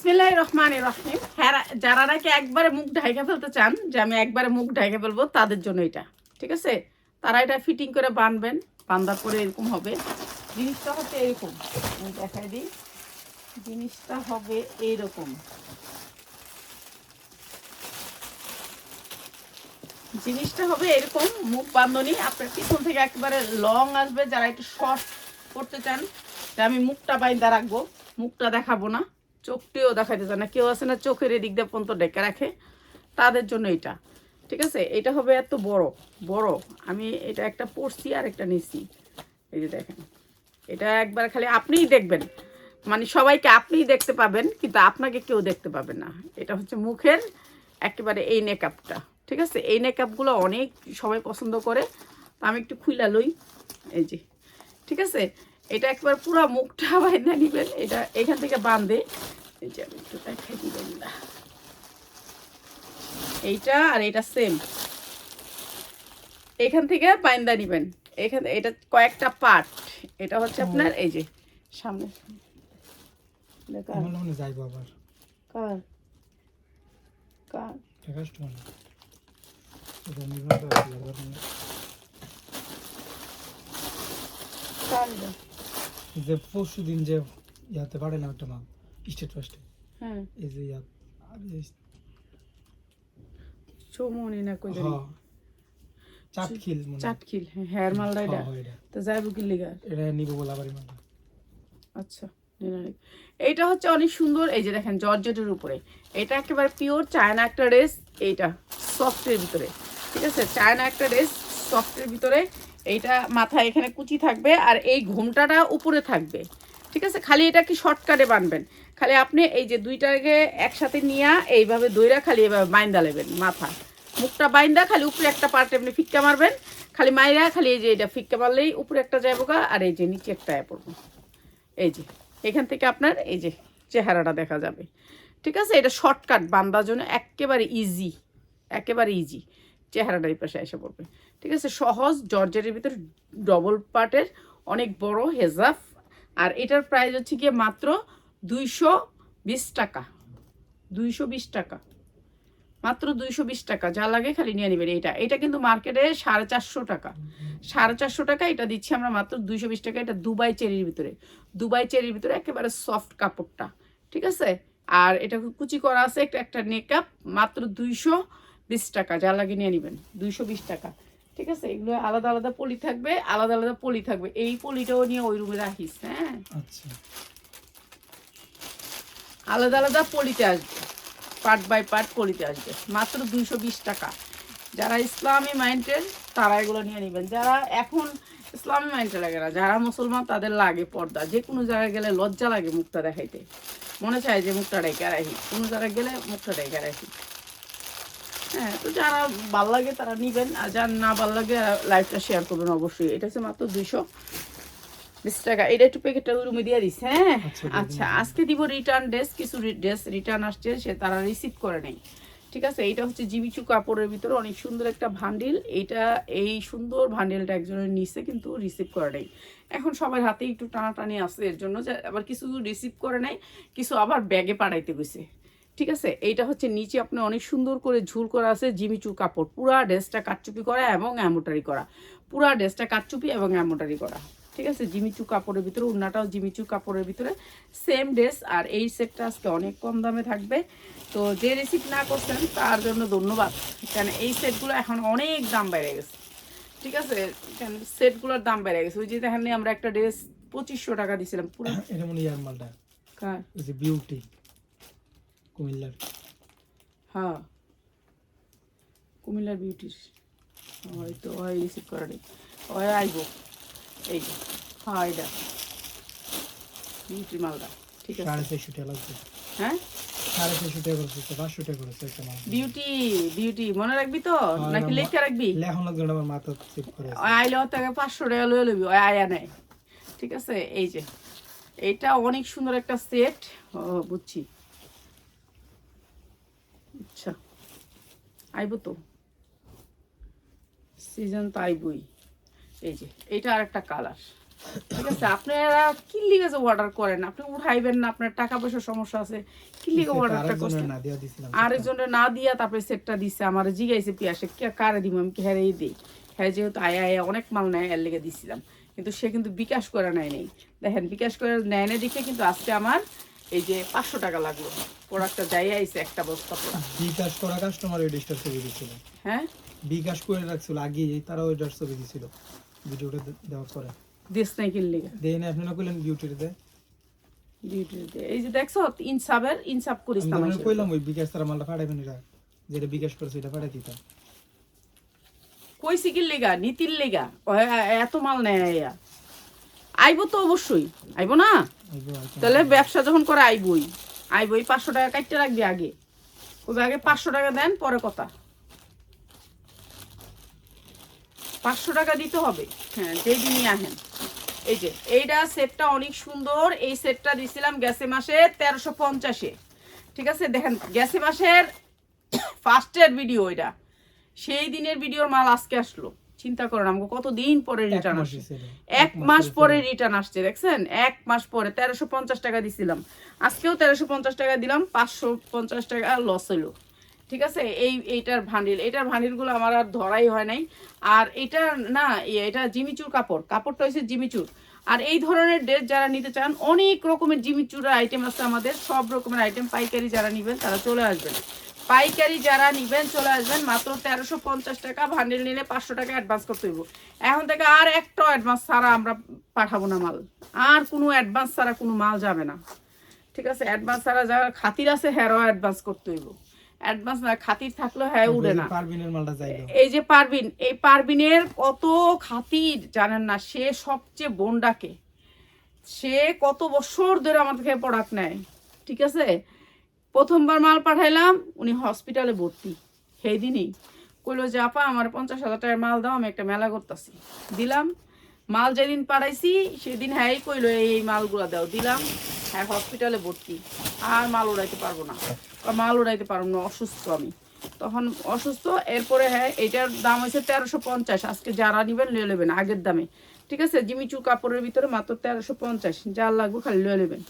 বিসমিল্লাহির রহমানির রহিম। হ্যাঁ, যারা নাকি একবারে মুখ ঢাইকা ফেলতে চান যে আমি একবারে মুখ ঢাইকা ফেলবো, তাদের জন্য এটা ঠিক আছে। তারা এটা ফিটিং করে বাঁধবেন, বাঁধার পরে এরকম হবে। জিনিসটা হচ্ছে এরকম, আমি দেখাই দিই। জিনিসটা হবে এইরকম, জিনিসটা হবে এরকম মুখ বাঁধনি। আপনার পিছন থেকে একেবারে লং আসবে। যারা একটু শর্ট করতে চান যে আমি মুখটা বাইন্দা রাখবো, মুখটা দেখাবো না, চোখটিও দেখাইতে চান না, কেউ আছে না চোখের এদিক দিয়ে পর্যন্ত ডেকে রাখে, তাদের জন্য এটা ঠিক আছে। এটা হবে এত বড় বড়। আমি এটা একটা পরছি আর একটা নিছি, এই যে দেখেন। এটা একবার খালি আপনিই দেখবেন, মানে সবাইকে আপনিই দেখতে পাবেন, কিন্তু আপনাকে কেউ দেখতে পাবে না। এটা হচ্ছে মুখের একেবারে এই নেকআপটা ঠিক আছে। এই নেকআপগুলো অনেক সবাই পছন্দ করে, তো আমি একটু খুইলা লই। এই যে ঠিক আছে, এটা একবার পুরো মুখটা বাইন্ধা নিবেন। এটা এখান থেকে বাঁধে, এই যে আমি একটু দেখাই দিবেন না, এইটা আর এটা সেম, এখান থেকে বাইন্দা নিবেন। এখানে এটা কয়েকটা পার্ট। এটা হচ্ছে আপনার এই যে সামনে যাইবো আবার কার কার কার এটা? যে পরশু দিন যে ইয়াতে পাঠালাম একটা মা স্টেট ফার্স্টে, হ্যাঁ এই যে ইয়া চৌমনি না কই জানি, চাটখিল চাটখিল, হ্যাঁ হেয়ার মালটা এটা। তো যাইবো কি লিগা এটা নিব বলে আবার মালটা। আচ্ছা, এইটা হচ্ছে অনেক সুন্দর। এই যে দেখেন জর্জেটের উপরে, এটা একেবারে পিওর চায়না একটা ড্রেস। এইটা সফটের ভিতরে ঠিক আছে, চায়না একটা ড্রেস সফটের ভিতরে। এইটা মাথায় এখানে কুচি থাকবে আর এই ঘোমটাটা উপরে থাকবে ঠিক আছে। খালি এটা কি শর্টকাটে বানবেন, খালি আপনি এই যে দুইটাকে একসাথে নিয়ে এইভাবে দইরা খালি এইভাবে বাইন্দা নেবেন। মাথা মুখটা বাইন্দা খালি উপরে একটা পার্ট এমনি ফিক্কা মারবেন, খালি মাইরা খালি এই যে এটা ফিক্কা মারলেই উপরে একটা যাইব গা, আর এই যে নিচে একটা পড়বো। এই যে এখান থেকে আপনার এই যে চেহারাটা দেখা যাবে ঠিক আছে। এটা শর্টকাট বান্দার জন্য একেবারে ইজি, একেবারে ইজি। চেহারাটা এই পাশে এসে পড়বে ঠিক আছে। সহজ জর্জেটের ভিতরে ডবল পার্টের অনেক বড় হেজাব। আর এটার প্রাইস হচ্ছে গিয়ে মাত্র 220 টাকা, 220 টাকা, মাত্র 220 টাকা। যা লাগে খালি নিয়ে নেবেন। এটা কিন্তু মার্কেটে 450 টাকা, 450 টাকা। এটা দিচ্ছি আমরা মাত্র 220 টাকা। এটা দুবাই চেরির ভিতরে, দুবাই চেরির ভিতরে একেবারে সফট কাপড়টা ঠিক আছে। আর এটা কুচি করা আছে, একটা নেকআপ, মাত্র 220 টাকা। যা লাগে নিয়ে নেবেন, 220 টাকা ঠিক আছে। এগুলো আলাদা আলাদা পলি থাকবে, আলাদা আলাদা পলি থাকবে। এই পলিটাও নিয়ে ওই রুমে রাখিস। হ্যাঁ আচ্ছা, আলাদা আলাদা পলিতে আসবে, পার্ট বাই পার্ট পলিতে আসবে, মাত্র 220 টাকা। যারা ইসলামী মাইন্ডের তারা এগুলো নিয়ে নেবেন। যারা এখন ইসলামী মাইন্ডে লাগে না, যারা মুসলমান, তাদের লাগে পর্দা। যে কোনো জায়গায় গেলে লজ্জা লাগে মুখটা দেখাইতে, মনে চায় যে মুখটা ঢেকে রাখি, কোনো জায়গায় গেলে মুখটা ঢেকে রাখি। হ্যাঁ, তো যারা ভাল লাগে তারা নিবেন, আর যার না ভাল লাগে লাইভটা শেয়ার করবেন অবশ্যই। এটা হচ্ছে মাত্র 220 টাকা। এটা একটু প্যাকেটটা রুমে দিয়ে দিস। হ্যাঁ আচ্ছা, আজকে দিব রিটার্ন ড্রেস। কিছু ড্রেস রিটার্ন আসছে, সে তারা রিসিভ করে নেই ঠিক আছে। এইটা হচ্ছে জিমিচু কাপড়ের ভিতরে অনেক সুন্দর একটা ভান্ডিল। এইটা এই সুন্দর ভান্ডিলটা একজনের নিচে কিন্তু রিসিভ করে নেই। এখন সবার হাতে একটু টানাটানি আছে, এর জন্য যে আবার কিছু রিসিভ করে নেই, কিছু আবার ব্যাগে পাঠাইতে গেছে ঠিক আছে। এইটা হচ্ছে নিচে আপনি অনেক সুন্দর করে ঝুল করা আছে জিমিচু কাপড়। পুরা ড্রেসটা কাটচুপি করা এবং এমব্রয়ডারি করা, পুরা ড্রেসটা কাটচুপি এবং এমব্রয়ডারি করা ঠিক আছে। জিমিচু কাপড়ের ভিতরে, ওড়নাটাও জিমিচু কাপড়ের ভিতরে, সেম ড্রেস। আর এই সেটটা আজকে অনেক কম দামে থাকবে। তো যে রিসিভ না করছেন তার জন্য ধন্যবাদ, কারণ এই সেটগুলো এখন অনেক দাম বেড়ে গেছে ঠিক আছে। সেটগুলোর দাম বেড়ে গেছে। ওই যে দেখেন আমরা একটা ড্রেস 2500 টাকা দিয়েছিলাম পুরো। এটা মনে ইয়ার মালটা কার? ওই যে বিউটি কুমিল্লার। হ্যাঁ, কুমিল্লার বিউটির হয়তো ওই রিসিভ করা নেই, ওই আইব। এই যে হ্যাঁ, এটা বিউটির মালটা ঠিক আছে। 450 টাকা লাগবে। হ্যাঁ 450 টাকা করছে, 500 টাকা করছে একটা মাল। বিউটি, বিউটি মনে রাখবি তো নাকি লেখা রাখবি? লেখন লাগবে না, আমার মাথা চেক করে আছে। ওই আইলে থেকে 500 টাকা লয়ে লবি, ওই আয়া নেয় ঠিক আছে। এই যে এটা অনেক সুন্দর একটা সেট। ও বুঝছি, আচ্ছা আইব তো, সিজন তো আইবই। এই যে এইটা আর একটা কালার, ঠিক আছে, আপনারা কি লিগে যে অর্ডার করেন, আপনি উঠাইবেন না, আপনার টাকা পয়সার সমস্যা আছে, কি লিগে অর্ডারটা করছেন? না দিয়া দিছিলাম আরেকজনের না দিয়া তারপরে সেটটা দিছে, আমার জিগাইছে পিয়াসে কারে দিব, আমি কি হ্যারেই দিই, হ্যাঁ যেহেতু আয়া আয়া অনেক মাল নেয় এর লেগে দিছিলাম, কিন্তু সে কিন্তু বিকাশ করে নেয় নেই, দেখেন বিকাশ করে নেয় না দেখে কিন্তু আজকে আমার এই যে 500 টাকা লাগলো, প্রোডাক্টটা যাই আইছে একটা বস্তা পুরা। বিকাশ করা কাস্টমার ওই ডিস্টার ছবি দিছিল, হ্যাঁ বিকাশ করে রাখছিল আগে তারা ওই ডার ছবি দিছিল ভিডিওটা দেওয়ার পরে দিস নাই কিনলে দেই না আপনি না কইলেন বিউটিতে দে এই যে দেখছো ইনসাফ করিস না আমি মানুষের। কইলাম ওই বিকাশ তারা মালটা পাঠাইবেন এরা যেটা বিকাশ করছে এটা পাঠাই দিতাম কইছি কি লেগা নীতির লেগা এত মাল নেয় আইয়া। আইবো তো অবশ্যই, আইবো না, তাহলে ব্যবসা যখন করে আইবই 500 টাকা কাটতে রাখবি আগে, ওই আগে 500 টাকা দেন পরে কথা, 500 টাকা দিতে হবে, হ্যাঁ যেই দিনই আহেন। এই যে এইটা সেটটা অনেক সুন্দর, এই সেটটা দিছিলাম গেছে মাসে 1350-এ, ঠিক আছে, দেখেন গেছে মাসের ফার্স্টের ভিডিও, এটা সেই দিনের ভিডিওর মাল আজকে আসলো, চিন্তা করেন আমাকে কতদিন পরে রিটার্ন আসছে, 1 মাস পরে রিটার্ন আসছে, দেখছেন 1 মাস পরে 1350 টাকা দিছিলাম, আজকেও 1350 টাকা দিলাম, 550 টাকা লস হইলো, ঠিক আছে। এইটার ভান্ডিলগুলো আমার আর ধরাই হয় নাই, আর এটা না এটা জিমিচুর কাপড়টা হচ্ছে জিমিচুর, আর এই ধরনের ড্রেস যারা নিতে চান অনেক রকমের জিমিচুরের আইটেম আছে আমাদের, সব রকমের আইটেম পাইকারি যারা নিবেন তারা চলে আসবেন, পাইকারি যারা নিবেন চলে আসবেন, মাত্র 1350 টাকা, ভান্ডিল নিলে 500 টাকা অ্যাডভান্স করতে হইব, এখন থেকে আর একটা অ্যাডভান্স ছাড়া আমরা পাঠাবো না মাল, আর কোনো অ্যাডভান্স ছাড়া কোনো মাল যাবে না, ঠিক আছে, অ্যাডভান্স ছাড়া যারা খাতির আছে হ্যারও অ্যাডভান্স করতে হইব, অ্যাডভান্স না খাতির থাকলে হ্যাঁ উড়ে না। পারবিনের মালটা যাইলো এই যে পারবিনের কত খাতির জানেন না, সে সবচেয়ে বোনডাকে, সে কত বছর ধরে আমার থেকে প্রোডাক্ট নেয়, ঠিক আছে, প্রথমবার মাল পাঠাইলাম উনি হসপিটালে ভর্তি, সেই দিনই কইলো যে আপা আমার 50,000 টাকার মাল দাও, আমি একটা মেলা করতেছি, দিলাম, মাল যেদিন পাঠাইছি সেদিন হ্যাঁ কইলো এই মালগুলো দাও, দিলাম, হ্যাঁ হসপিটালে ভর্তি, আর মাল উড়াইতে পারবো না, অসুস্থ আমি তখন, অসুস্থ, এরপরে হ্যাঁ এটার দাম হয়েছে 1350, আজকে যারা নিবেন লিয়ে নেবেন আগের দামে, ঠিক আছে, জিমিচু কাপড়ের ভিতরে মাত্র 1350, যার লাগবে খালি লিয়ে নেবেন।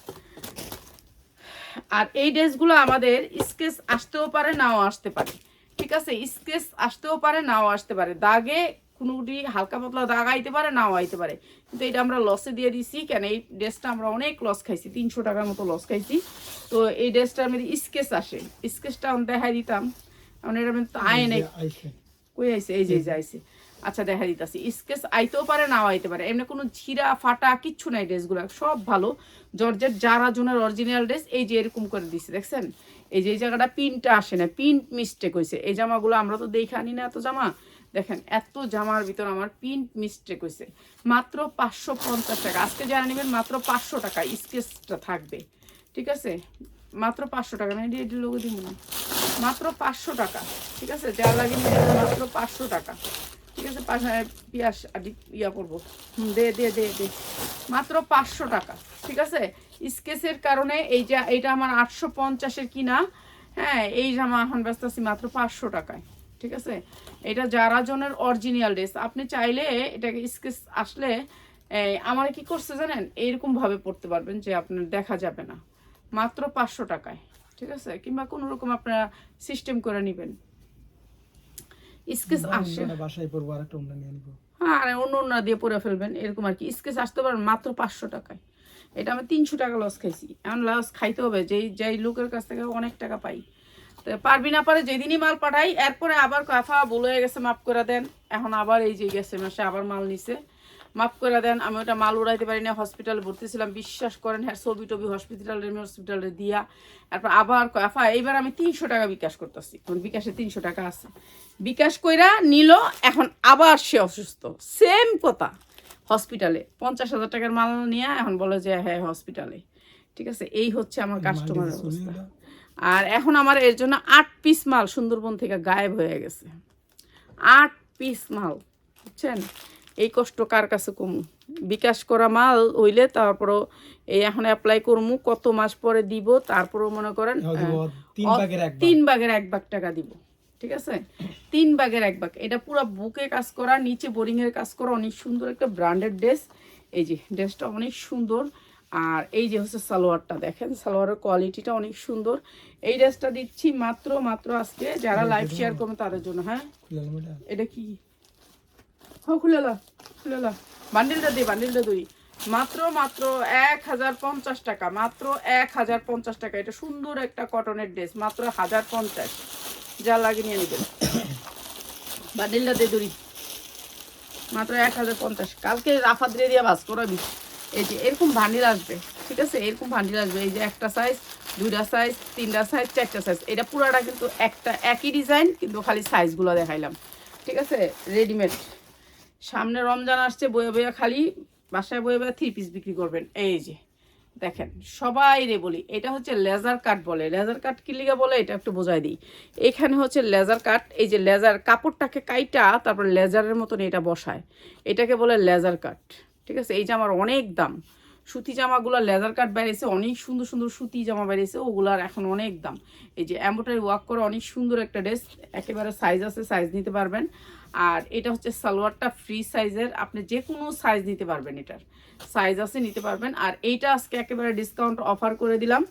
আর এই ড্রেসগুলো আমাদের স্কেচ আসতেও পারে নাও আসতে পারে, ঠিক আছে, স্কেচ আসতেও পারে নাও আসতে পারে, দাগে কোনোটি হালকা পাতলা দাগ আইতে পারে নাও আইতে পারে, কিন্তু এটা আমরা লসে দিয়ে দিছি, কেন এই ড্রেসটা আমরা অনেক লস খাইছি, 300 টাকার মতো লস খাইছি, তো এই ড্রেসটার মধ্যে স্কেচ আসে, স্কেচটা আমি দেখাই দিতাম, মানে এটা তো আয় নাই, কই আইছে, এই যে আইছে, আচ্ছা দেখা দিতেছি, স্কেচ আইতেও পারে নাও আইতে পারে, এমনি কোনো ছিঁড়া ফাটা কিচ্ছু নাই, ড্রেসগুলো সব ভালো, জর্জেট যারা জনের অরিজিনাল ড্রেস, এই যে এরকম করে দিছে দেখছেন, এই যে এই জায়গাটা পিনটা আসে না, পিন মিস্টেক হয়েছে, এই জামাগুলো আমরা তো দেখে আনি না এত জামা, দেখেন এত জামার ভিতর আমার পিন মিস্টেক হয়েছে, মাত্র 550 টাকা, আজকে যারা নেবেন মাত্র 500 টাকা স্কেচটা থাকবে, ঠিক আছে, মাত্র 500 টাকা, না এটি লোগো দিব না, মাত্র 500 টাকা, ঠিক আছে, যার লাগে মাত্র 500 টাকা, ঠিক আছে, পিয়াস ইয়া করবো, দে দে দে দে মাত্র 500 টাকা, ঠিক আছে, স্কেচের কারণে এইটা আমার 850-এর কিনা, হ্যাঁ এই জামা এখন ব্যস্ত আছি মাত্র 500 টাকায়, ঠিক আছে, এটা যারা জনের অরিজিনাল ড্রেস, আপনি চাইলে এটাকে স্কেচ আসলে আমার কি করছে জানেন, এইরকম ভাবে পড়তে পারবেন যে আপনার দেখা যাবে না, মাত্র 500 টাকায়, ঠিক আছে, কিংবা কোনো রকম আপনারা সিস্টেম করে নেবেন, স্কেচ আসে বাসায় পড়বো আর একটা নিয়ে নিব, হ্যাঁ অন্য দিয়ে পরে ফেলবেন, এরকম আর কি, স্কেচ আসতে পারেন মাত্র 500 টাকায়, এটা আমি 300 টাকা লস খাইছি, এখন লস খাইতে হবে, যেই লোকের কাছ থেকে অনেক টাকা পাই, তো পারবি না পারে যেদিনই মাল পাঠাই, এরপরে আবার কাফা বলে গেছে মাফ করে দেন, এখন আবার এই যে গেছে মাসে আবার মাল নিছে, মাফ করে দেন, আমি ওটা মাল উড়াইতে পারি না, হসপিটালে ভর্তি ছিলাম, বিশ্বাস করেন, হ্যাঁ ছবি হসপিটালে দিয়া, তারপর আবার কাফা এইবার আমি 300 টাকা বিকাশ করতেছি, বিকাশে 300 টাকা আছে, বিকাশ কইরা নিল, এখন আবার সে অসুস্থ, সেম কথা, হসপিটালে 50,000 টাকার মাল নিয়ে এখন বলে যে হ্যাঁ হসপিটালে, ঠিক আছে, এই হচ্ছে আমার কাস্টমার অবস্থা, আর এখন আমার এর জন্য 8 পিস মাল সুন্দরবন থেকে গায়েব হয়ে গেছে, 8 পিস মাল, বুঝছেন, এই কষ্ট কার কাছে কমু, বিকাশ করা মাল হইলে তারপরও এই এখন অ্যাপ্লাই করমু, কত মাস পরে দিব, তারপরও মনে করেন 3 ভাগের 1 ভাগ টাকা দিব, ঠিক আছে, 3 ভাগের 1 ভাগ, এটা পুরো বুকে কাজ করা, নিচে বোরিং এর কাজ করা, অনেক সুন্দর একটা ব্র্যান্ডেড ড্রেস, এই যে ড্রেসটা অনেক সুন্দর। আর এই যে হচ্ছে সালোয়ারটা, দেখেন সালোয়ারের কোয়ালিটিটা অনেক সুন্দর। এই ড্রেসটা দিচ্ছি মাত্র মাত্র আজকে যারা লাইভ শেয়ার করবে তাদের জন্য। হ্যাঁ এটা কি, হ্যাঁ খুলে লা, খুলে লা, বান্ডিলটা দে, বান্ডিলটা দুই, মাত্র মাত্র 1050 টাকা, মাত্র 1050 টাকা। এটা সুন্দর একটা কটনের ড্রেস, মাত্র 1050, যা লাগে নিয়ে নেবেন। বান্ডিলটা দে দড়ি, মাত্র 1050। কালকে রাফা দিয়ে বাস করাবি। এই যে এরকম ভান্ডিল আসবে, ঠিক আছে, এরকম ভান্ডিল আসবে। এই যে একটা সাইজ, দুইটা সাইজ, তিনটা সাইজ, চারটা সাইজ। এটা পুরাটা কিন্তু একটা একই ডিজাইন, কিন্তু খালি সাইজগুলো দেখাইলাম, ঠিক আছে, রেডিমেড। সামনে রমজান আসছে, বয়ে বয়ে খালি বাসায় বয়ে বয়ে 3 পিস বিক্রি করবেন। এই যে দেখেন, সবাই রে বলি এটা হচ্ছে লেজার কাট বলে। লেজার কাট কি লিগা বলে এটা একটু বোঝাই দিই। এখানে হচ্ছে লেজার কাট, এই যে লেজার কাপড়টাকে কাইটা তারপর লেজারের মতন এটা বসায়, এটাকে বলে লেজার কাট, ঠিক আছে। এই জামার অনেক দাম, সুতি জামাগুলো লেজার কাট বেরিয়েছে, অনেক সুন্দর সুন্দর সুতি জামা বেরিয়েছে, ওগুলার এখন অনেক দাম। এই যে এমব্রয়ডারি ওয়ার্ক করে অনেক সুন্দর একটা ড্রেস, একেবারে সাইজ আছে, সাইজ নিতে পারবেন। আর এটা হচ্ছে সালোয়ারটা ফ্রি সাইজের, আপনি যে কোনো সাইজ নিতে পারবেন, এটার সাইজ আছে, নিতে পারবেন। আর এইটা আজকে একেবারে ডিসকাউন্ট অফার করে দিলাম,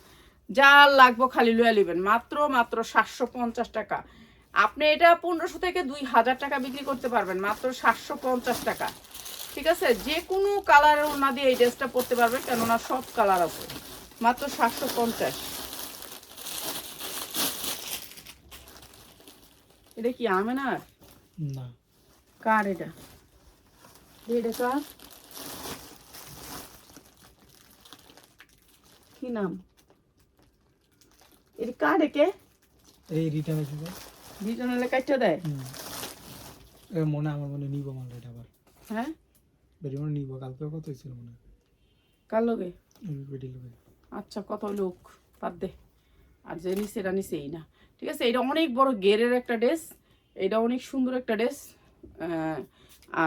যা লাগবো খালি লুয়া নেবেন, মাত্র মাত্র 750 টাকা। আপনি এটা 1500 থেকে 2000 টাকা বিক্রি করতে পারবেন, মাত্র 750 টাকা, ঠিক আছে। যে কোনো কালারের ওনা দিয়ে এই ড্রেসটা পরতে পারবেন, কেননা সব কালার আছে, মাত্র 750। এটা কি আমেনার না, কার এটা, এটা কার, কি নাম, এটা কার, একে এই রিটার্ন এসেছে। রিটার্নালে কাটটা দেয়। মনে আমার মনে নিব আমার এটা আবার। হ্যাঁ বেরি মনে নিব, কালকে কত হয়েছিল মনে হয়। কার লগে, বেটি লোকে। আচ্ছা কত লোক বাদ দে, আর যে নিচে এটা নিচেই না, ঠিক আছে। এটা অনেক বড় গেরের একটা ড্রেস, এটা অনেক সুন্দর একটা ড্রেস।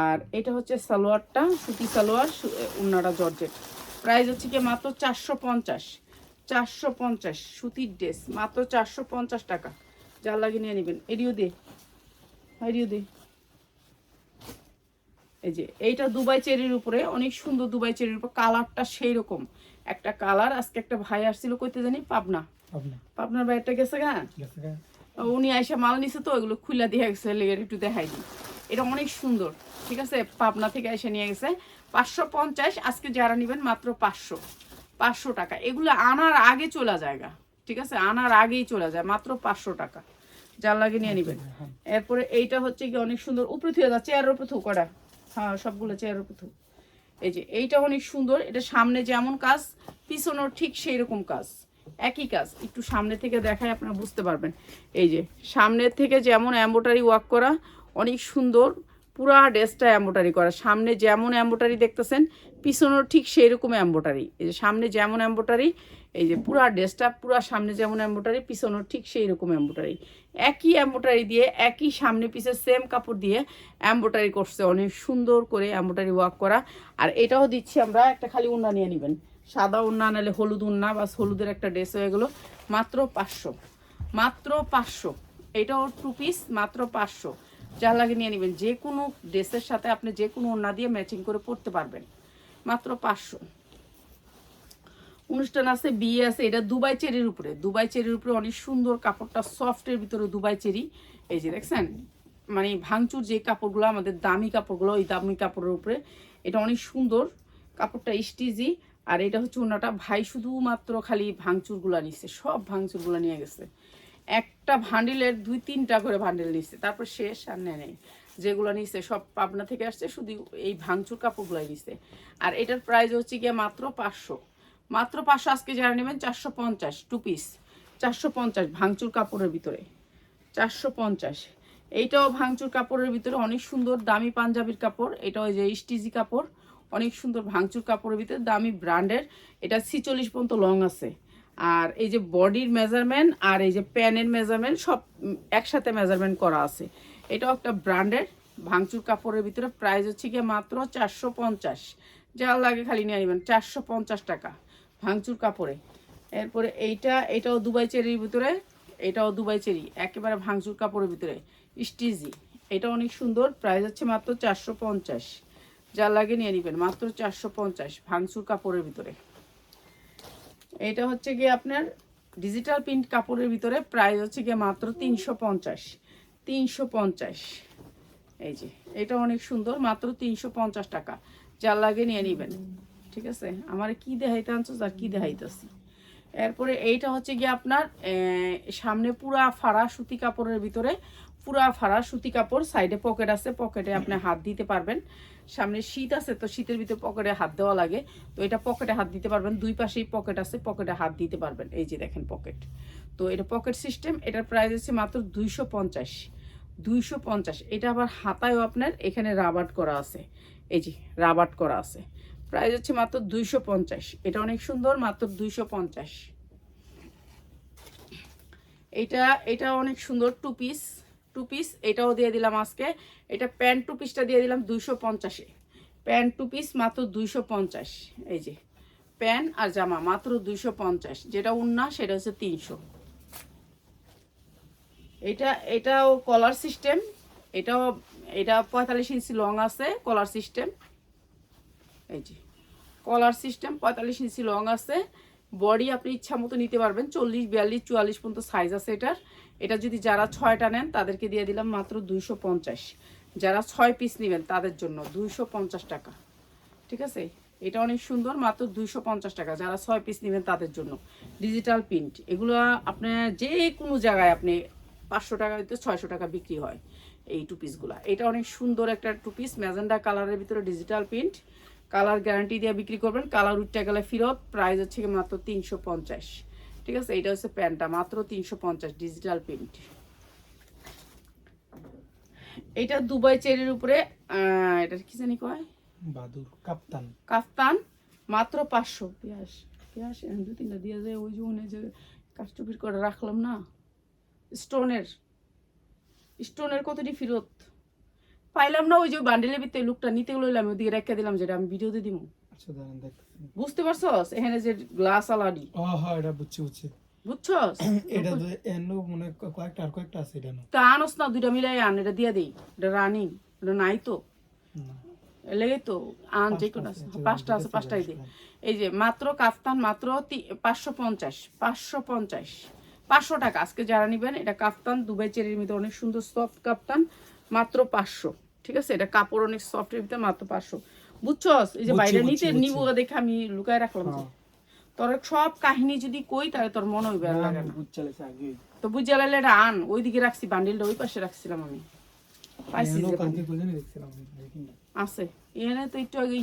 আর এটা হচ্ছে সালোয়ারটা, সুতি সালোয়ার, উন্নাটা জর্জেট। প্রাইস হচ্ছে কি মাত্র 450, 450 সুতির ড্রেস, মাত্র 450 টাকা, যার লাগে নিয়ে নেবেন। এরিও দে, এরিও দে। এই যে এইটা দুবাই চেরির উপরে, অনেক সুন্দর দুবাই চেরির উপর, কালারটা সেই রকম একটা কালার। আজকে একটা ভাই আসছিল, কইতে জানি পাবনা, পাবনার ভাইটা গেছে গা, উনি আইসা মাল নিছে, তো ওইগুলো খুলা দিয়ে গেছে, লেগে একটু দেখাই দিই। এটা অনেক সুন্দর, ঠিক আছে, পাবনা থেকে এসে নিয়ে গেছে। 550, আজকে যারা নেবেন মাত্র 500 টাকা। এগুলো আনার আগে চলে যায় গা, ঠিক আছে, আনার আগেই চলে যায়, মাত্র 500 টাকা, যার লাগে নিয়ে নেবেন। এরপরে এইটা হচ্ছে কি অনেক সুন্দর, উপরে থুয়ে যাচ্ছে, চেয়ারের উপরে থু কটা, হ্যাঁ সবগুলো চেয়ারের উপরে থু। এই যে এইটা অনেক সুন্দর, এটা সামনে যেমন কাজ, পিছনেও ঠিক সেই রকম কাজ, একই কাজ। একটু সামনে থেকে দেখায় আপনারা বুঝতে পারবেন। এই যে সামনের থেকে যেমন এমব্রয়ডারি ওয়ার্ক করা, অনেক সুন্দর, পুরা ড্রেসটা এমব্রয়ডারি করা। সামনে যেমন এমব্রয়ডারি দেখতেছেন, পিছনেও ঠিক সেই রকম এমব্রয়ডারি। এই যে সামনে যেমন এমব্রয়ডারি, এই যে পুরা ড্রেসটা পুরা সামনে যেমন এমব্রয়ডারি, পিছনেও ঠিক সেই রকম এমব্রয়ডারি। একই এমব্রয়ডারি দিয়ে, একই সামনে পিছে সেম কাপড় দিয়ে এমব্রয়ডারি করছে, অনেক সুন্দর করে এমব্রয়ডারি ওয়ার্ক করা। আর এটাও দিচ্ছি আমরা, একটা খালি উন্না নিয়ে নেবেন, সাদা উন্না নাহলে হলুদ উন্না, বা হলুদের একটা ড্রেস হয়ে গেলো, মাত্র 500, মাত্র 500। এটাও 2 পিস, মাত্র 500, যা লাগে নিয়ে নেবেন। যে কোনো ড্রেসের সাথে আপনি যে কোনো ওড়না দিয়ে ম্যাচিং করে পরতে পারবেন, মাত্র 500। অনুষ্ঠান আছে, বিয়ে আছে, এটা দুবাই চেরির উপরে, দুবাই চেরির উপরে অনেক সুন্দর কাপড়টা, সফটের ভিতরে দুবাই চেরি। এই যে দেখছেন, মানে ভাঙচুর যে কাপড়গুলো আমাদের দামি কাপড়গুলো, ওই দামি কাপড়ের উপরে এটা অনেক সুন্দর, কাপড়টা স্টিজি। আর এটা হচ্ছে ওনাটা, ভাই শুধুমাত্র খালি ভাঙচুরগুলো নিচ্ছে, সব ভাঙচুরগুলো নিয়ে গেছে, একটা ভান্ডিলের 2-3টা করে ভান্ডিল নিচ্ছে, তারপর শেষ আর নেই, যেগুলো নিচ্ছে সব পাবনা থেকে আসছে, শুধু এই ভাঙচুর কাপড়গুলোই নিচ্ছে। আর এটার প্রাইস হচ্ছে গিয়ে মাত্র 500, মাত্র 500। আজকে যারা নেবেন 450, 2 পিস 450, ভাঙচুর কাপড়ের ভিতরে 450। এইটাও ভাঙচুর কাপড়ের ভিতরে, অনেক সুন্দর দামি পাঞ্জাবির কাপড়। এটা ওই যে স্টিজি কাপড়, অনেক সুন্দর ভাঙচুর কাপড়ের ভিতরে, দামি ব্র্যান্ডের। এটা 46 পর্যন্ত লং আছে। আর এই যে বডির মেজারমেন্ট আর এই যে প্যানের মেজারমেন্ট সব একসাথে মেজারমেন্ট করা আছে। এটাও একটা ব্র্যান্ডের ভাঙচুর কাপড়ের ভিতরে, প্রাইস হচ্ছে গিয়ে মাত্র 450, যা লাগে খালি নিয়ে নেবেন, 450 টাকা ভাঙচুর কাপড়ে। এরপরে এটাও দুবাই চেরির ভিতরে, এটাও দুবাই চেরি, একেবারে ভাঙচুর কাপড়ের ভিতরে স্টিজি। এটা অনেক সুন্দর, প্রাইস হচ্ছে মাত্র 450, যা লাগে নিয়ে নেবেন, মাত্র 450 ভাঙচুর কাপড়ের ভিতরে। এটা হচ্ছে গিয়ে আপনার ডিজিটাল প্রিন্ট কাপড়ের ভিতরে, প্রাইস হচ্ছে গিয়ে মাত্র 350। 350, এই যে এটা অনেক সুন্দর, মাত্র 350 টাকা, যা লাগে নিয়ে নেবেন। ঠিক আছে, আমার কি দেখাইতে আনছো আর কি দেখাইতেছি। এরপরে এইটা হচ্ছে গিয়ে আপনার সামনে পুরা ফাড়া সুতি কাপড়ের ভিতরে, পুরা ফাড়া সুতি কাপড়, সাইডে পকেট আছে, পকেটে আপনি হাত দিতে পারবেন। সামনে শীত আছে তো শীতের ভিতরে পকেটে হাত দেওয়া লাগে, তো এটা পকেটে হাত দিতে পারবেন, দুই পাশেই পকেট আছে, পকেটে হাত দিতে পারবেন। এই যে দেখেন পকেট, তো এটা পকেট সিস্টেম। এটার প্রাইস আছে মাত্র 250। 250, এটা আবার হাতায়ও আপনার এখানে রাবার্ট করা আছে, এই যে রাবার্ট করা আছে। প্রাইস হচ্ছে মাত্র 250। এটা অনেক সুন্দর, মাত্র 250। এটা অনেক সুন্দর, টু পিস এটাও দিয়ে দিলাম আজকে। এটা প্যান্ট টু পিসটা দিয়ে দিলাম 250-এ। প্যান্ট টু পিস মাত্র 250। এই যে প্যান্ট আর জামা মাত্র 250, যেটা উন্না সেটা হচ্ছে 300। এটাও কলার সিস্টেম, এটা 45 ইঞ্চি লং আছে, কলার সিস্টেম। এই যে কলার সিস্টেম 45 ইঞ্চি লং আছে। বডি আপনি ইচ্ছা মতো নিতে পারবেন, 40, 42, 44 পর্যন্ত সাইজ আছে এটার। এটা যদি যারা 6টা নেন তাদেরকে দিয়ে দিলাম মাত্র 250। যারা 6 পিস নেবেন তাদের জন্য 250 টাকা। ঠিক আছে, এটা অনেক সুন্দর, মাত্র 250 টাকা, যারা 6 পিস নেবেন তাদের জন্য। ডিজিটাল প্রিন্ট, এগুলো আপনার যে কোনো জায়গায় আপনি 500 টাকা দিতে 600 টাকা বিক্রি হয় এই টু পিসগুলো। এটা অনেক সুন্দর একটা টু পিস, ম্যাজেন্ডা কালারের ভিতরে ডিজিটাল প্রিন্ট, কালার গ্যারান্টি দিয়ে বিক্রি করবেন, কালার উঠতে গেলে ফেরত। প্রাইস হচ্ছে মাত্র 350। ঠিক আছে, এটা হচ্ছে প্যান্টটা, মাত্র 350 ডিজিটাল প্রিন্ট। এটা দুবাই চেরির উপরে, এটা কি জানি কয়, বাদুর কাপ্তান। কাফতান, মাত্র 500। পেঁয়াজ পেঁয়াজ 2-3টা দিয়ে যায়, ওই যে উনি যে কাস্টপির করে রাখলাম না, স্টোনের কতটি ফেরত পাইলাম না, ওই যে বান্ডেলের ভিতরে লুকটা নিতে গেলাম, ওদিকে রেখে দিলাম, যেটা আমি ভিডিওতে দিব। আচ্ছা দাঁড়ান দেখতেছি। বুঝতে পারছস, এখানে যে গ্লাস আলাডি, ও হ্যাঁ, এটা বুঝছি। বুঝছস? এটা তো এনো মনে কয়েকটা আছে এটা না। তা আনস না, দুইটা মিলাই আন, এটা দিয়ে দেই, এটা রানিং, এটা নাই তো না। লেগে তো আন, যে কোনো আছে, 5টা আছে, 5টাই দিই। এই যে মাত্র কাফতান, মাত্র 550। 500 টাকা আজকে যারা নিবেন। এটা কাফতান দুবাই চেরির ভিতরে, অনেক সুন্দর সফট কাফতান, মাত্র 500। ঠিক আছে, এটা কাপড় অনেক সফটের ভিতরে, মাত্র 500। বুঝছস? এই যে বাইরে নিতে নিবো দেখে আমি লুকায় রাখলাম যে, তোর সব কাহিনী যদি কই তাহলে তোর মনে হইবে আর লাগে না। তো বুঝে লাইলে এটা আন, ওইদিকে রাখছি, বান্ডিলটা ওই পাশে রাখছিলাম আমি, পাইছি যে আছে এখানে। তো একটু আগে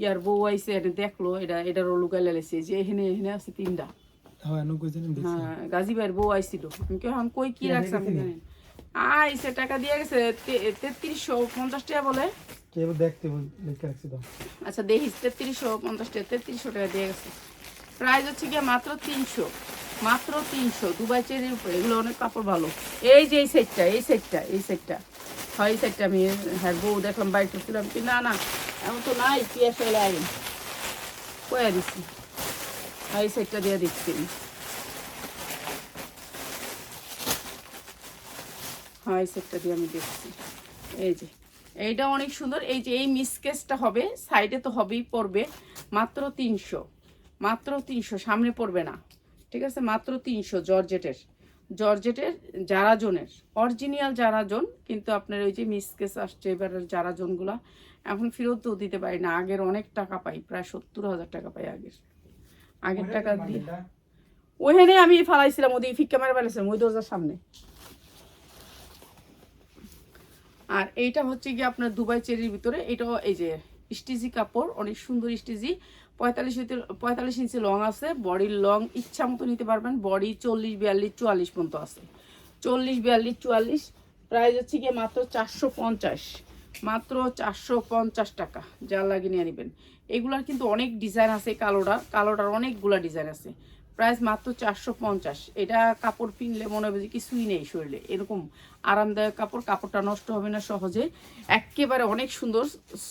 ইয়ার বউ আইছে, এটা দেখলো, এটারও লুকাই লাইছে যে এখানে আছে 3টা। হ্যাঁ, গাজী ভাইয়ের বউ আইছিল, আমি কই কি রাখছি আমি জানি। আইসে টাকা দিয়ে গেছে 3350 টাকা বলে। আচ্ছা দেখিস, 3350 টাকা, 3300 টাকা দিয়ে গেছে। প্রাইস হচ্ছে গিয়ে মাত্র 300, মাত্র 300 দুবাই চেরির উপরে। এগুলো অনেক কাপড় ভালো। এই যে এই সেটটা হয়, এই সেটটা আমি হ্যাঁ বউ দেখলাম বাইক করছিলাম কি, না এমন তো নাই, পিয়াস হলে আইন কয়ে দিচ্ছি, এই সেটটা দিয়ে দিচ্ছি। হ্যাঁ, এই সেটটা দিয়ে আমি দেখছি। এই যে এইটা অনেক সুন্দর। এই যে এই মিসকেসটা হবে, সাইডে তো হবেই, পড়বে মাত্র 300, মাত্র 300, সামনে পড়বে না। ঠিক আছে, মাত্র 300। জর্জেটের জারাজনের, অরিজিনাল জারাজন, কিন্তু আপনার ওই যে মিসকেস আসছে এবার জারাজনগুলা এখন ফেরতও দিতে পারি না। আগের অনেক টাকা পাই, প্রায় 70,000 টাকা পাই আগের টাকা দিয়ে। ওইখানে আমি ফালাইছিলাম, ওদিকে ফিক্কা মারা ফেলেছিলাম ওই দরজার সামনে। আর এইটা হচ্ছে কি আপনার দুবাই চেরির ভিতরে, এটাও এই যে স্টিজি কাপড়, অনেক সুন্দর স্টিজি, 45 ইঞ্চি লং আছে। বডির লং ইচ্ছা মতো নিতে পারবেন, বডি 40, 42, 44 পর্যন্ত আছে, 40, 42, 44। প্রাইস হচ্ছে গিয়ে মাত্র 450, মাত্র 450 টাকা, যা লাগে নিয়ে নেবেন। এগুলার কিন্তু অনেক ডিজাইন আছে, কালোটার অনেকগুলা ডিজাইন আছে। প্রাইস মাত্র 450। এটা কাপড় কিনলে মনে হবে যে কিছুই নেই শরীরে, এরকম আরামদায়ক কাপড়, কাপড়টা নষ্ট হবে না সহজে, একেবারে অনেক সুন্দর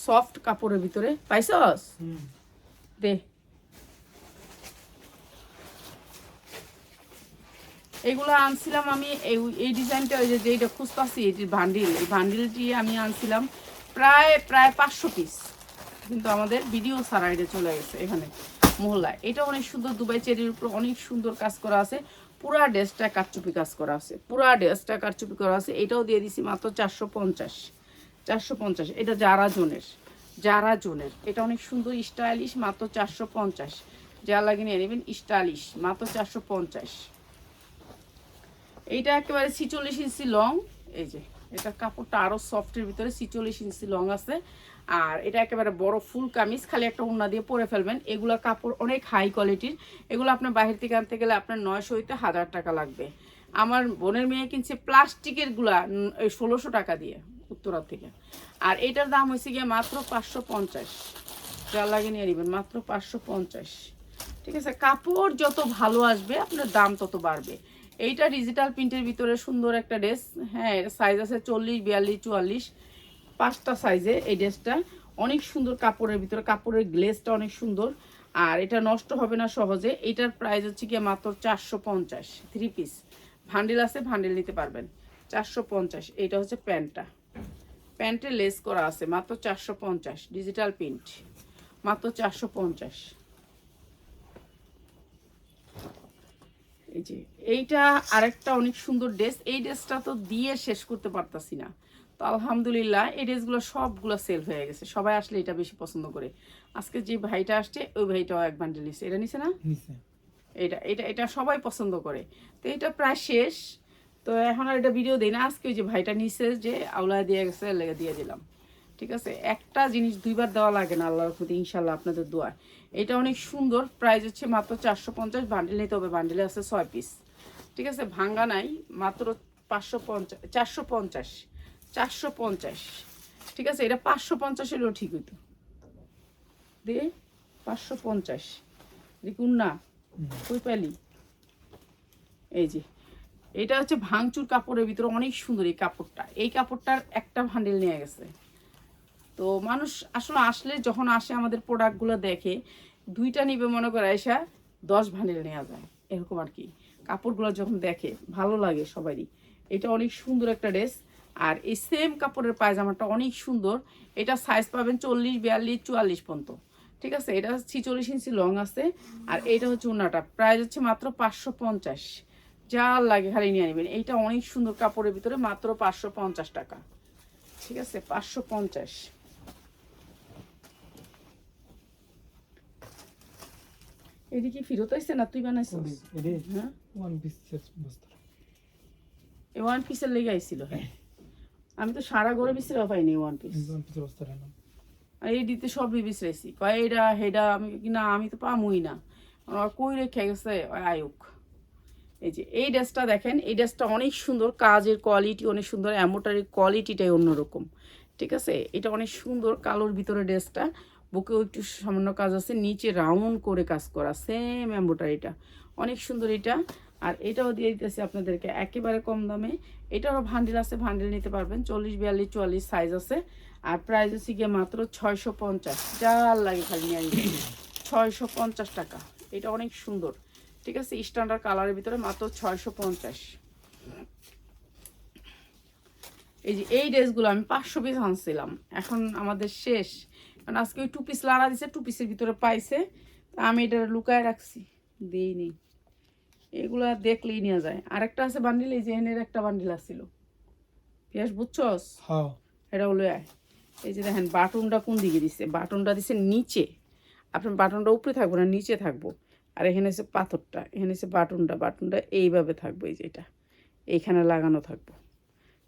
সফট কাপড়ের ভিতরে। পাইছস? দে, এগুলো আনছিলাম আমি এই ডিজাইনটা, ওই যে যেটা খুঁজতাছি, এটির বান্ডিল, এই বান্ডিলটি আমি আনছিলাম প্রায় প্রায় 500 পিস, কিন্তু আমাদের ভিডিও সারাইডে চলে গেছে এখানে মহল্লায়। এটা অনেক সুন্দর দুবাই চেরির উপর অনেক সুন্দর কাজ করা আছে, পুরা ড্রেসটা কারচুপি কাজ করা আছে, পুরা ড্রেসটা কারচুপি করা আছে। এটাও দিয়ে দিছি মাত্র 450, 450। এটা যারা জোনের এটা অনেক সুন্দর স্টাইলিশ, মাত্র 450। যা লাগে নিয়ে নেবেন, স্টাইলিশ, মাত্র 450। এইটা একেবারে 46 ইঞ্চি লং। এই যে এটা কাপড়টা আরো সফটের ভিতরে 46 ইঞ্চি লং আছে। আর এটা একেবারে বড় ফুল কামিজ, খালি একটা ওড়না দিয়ে পরে ফেলবেন। এগুলা কাপড় অনেক হাই কোয়ালিটির, এগুলো আপনার বাইরে থেকে আনতে গেলে আপনার 900 হইতে 1000 টাকা লাগবে। আমার বোনের মেয়ে কিনছে প্লাস্টিকের গুলা 1600 টাকা দিয়ে উত্তরা থেকে। আর এটার দাম হয়েছে গিয়ে মাত্র 550। যা লাগে নিয়ে নেবেন, মাত্র 550। ঠিক আছে, কাপড় যত ভালো আসবে আপনার দাম তত বাড়বে। এইটা ডিজিটাল প্রিন্টের ভিতরে সুন্দর একটা ড্রেস। হ্যাঁ, সাইজ আছে 40, 42, 44, 5টা সাইজে। এই ড্রেসটা অনেক সুন্দর কাপড়ের ভিতরে, কাপড়ের গ্লেজটা অনেক সুন্দর, আর এটা নষ্ট হবে না সহজে। এটার প্রাইস হচ্ছে গিয়ে মাত্র 450। 3 পিস ভান্ডেল আছে, ভান্ডেল নিতে পারবেন, 450। এটা হচ্ছে প্যান্টটা, প্যান্টে লেস করা আছে, মাত্র 450। ডিজিটাল প্রিন্ট, মাত্র 450। এই যে এইটা আরেকটা অনেক সুন্দর ড্রেস। এই ড্রেসটা তো দিয়ে শেষ করতে পারতাছি না, তো আলহামদুলিল্লাহ এই ড্রেসগুলো সবগুলো সেল হয়ে গেছে। সবাই আসলে এটা বেশি পছন্দ করে। আজকে যে ভাইটা আসছে ওই ভাইটাও এক বান্ডেল নিছে। এটা নিছে না, এটা এটা এটা সবাই পছন্দ করে। তো এটা প্রায় শেষ, তো এখন আর এটা ভিডিও দেই না। আজকে ওই যে ভাইটা নিছে যে আউলায় দিয়ে গেছে, লেগে দিয়ে দিলাম। ঠিক আছে, একটা জিনিস দুইবার দেওয়া লাগে না আল্লাহর প্রতি, ইনশাল্লাহ আপনাদের দোয়া। এটা অনেক সুন্দর, প্রাইস হচ্ছে মাত্র 450। বান্ডেল নিতে হবে, বান্ডেলে আছে 6 পিস। ঠিক আছে, ভাঙ্গা নাই, মাত্র 550, 450, 450। ঠিক আছে, এটা 550 হলেও ঠিক হইতো। দে 550 দেখুন না, কই পেলি? এই যে এটা হচ্ছে ভাঙচুর কাপড়ের ভিতরে অনেক সুন্দর এই কাপড়টা। এই কাপড়টার একটা ভান্ডেল নিয়ে গেছে। তো মানুষ আসলে আসলে যখন আসে আমাদের প্রোডাক্টগুলো দেখে, 2টা নিবে মনে করে এসা 10 ভান্ডেল নেওয়া যায়, এরকম আর কি। কাপড়গুলো যখন দেখে ভালো লাগে সবারই। এটা অনেক সুন্দর একটা ড্রেস। আর এই সেম কাপড়ের পায়জামাটা অনেক সুন্দর। এটা সাইজ পাবেন 40, 42, 44 পর্যন্ত। ঠিক আছে, এটা 46 ইঞ্চি লং আছে। আর এইটা হচ্ছে ওড়নাটা, প্রাইস হচ্ছে মাত্র 550। যা লাগে খালি নিয়ে নেবেন। এইটা অনেক সুন্দর কাপড়ের ভিতরে, মাত্র 550 টাকা। ঠিক আছে, 550। এদিকে ফিরত আসছে না, তুই বানাইছিস? হ্যাঁ, ওয়ান পিসের লেগে আইছিল। হ্যাঁ, আমি তো সারা ঘরে বিছরা পাইনি ওয়ান পিস। আর এই দিতে সব বিছরাইছি, কয় এটা হেডা। আমি না, আমি তো পামুই না, আমার কই রেখে গেছে আয়ুক। এই যে এই ড্রেসটা দেখেন, এই ড্রেসটা অনেক সুন্দর, কাজের কোয়ালিটি অনেক সুন্দর, এমব্রয়ডারির কোয়ালিটিটাই অন্যরকম। ঠিক আছে, এটা অনেক সুন্দর কালোর ভিতরে ড্রেসটা। বুকেও একটু সামান্য কাজ আছে, নিচে রাউন্ড করে কাজ করা, সেম এমব্রয়ডারিটা অনেক সুন্দর এটা। আর এটাও দিয়ে দিতেছি আপনাদেরকে একেবারে কম দামে। এটারও ভান্ডেল আছে, ভান্ডেল নিতে পারবেন, 40, 42, 44 সাইজ আছে। আর প্রাইস হচ্ছে গিয়ে মাত্র 650। যা লাগে খালি নিয়ে আসবেন, 650 টাকা। এটা অনেক সুন্দর। ঠিক আছে, স্ট্যান্ডার্ড কালারের ভিতরে, মাত্র 650। এই যে এই ড্রেসগুলো আমি 500 পিস আনছিলাম, এখন আমাদের শেষ। কারণ আজকে ওই 2 পিস লাড়া দিছে, 2 পিসের ভিতরে পাইছে, আমি এটা লুকায় রাখছি, দিইনি। এগুলা দেখলেই নেওয়া যায়। আরেকটা আছে বান্ডিল, এই যে এনের একটা বান্ডিল আসছিল, পিয়াস বুঝছস? এটা হলো এই যে দেখেন বাটনটা কোন দিকে দিচ্ছে, বাটনটা দিচ্ছে নিচে। আপনার বাটনটা উপরে থাকবো না, নিচে থাকবো। আর এখানে হচ্ছে পাথরটা, এখানে হচ্ছে বাটনটা, বাটনটা এইভাবে থাকবো, এই যে এটা এইখানে লাগানো থাকবো।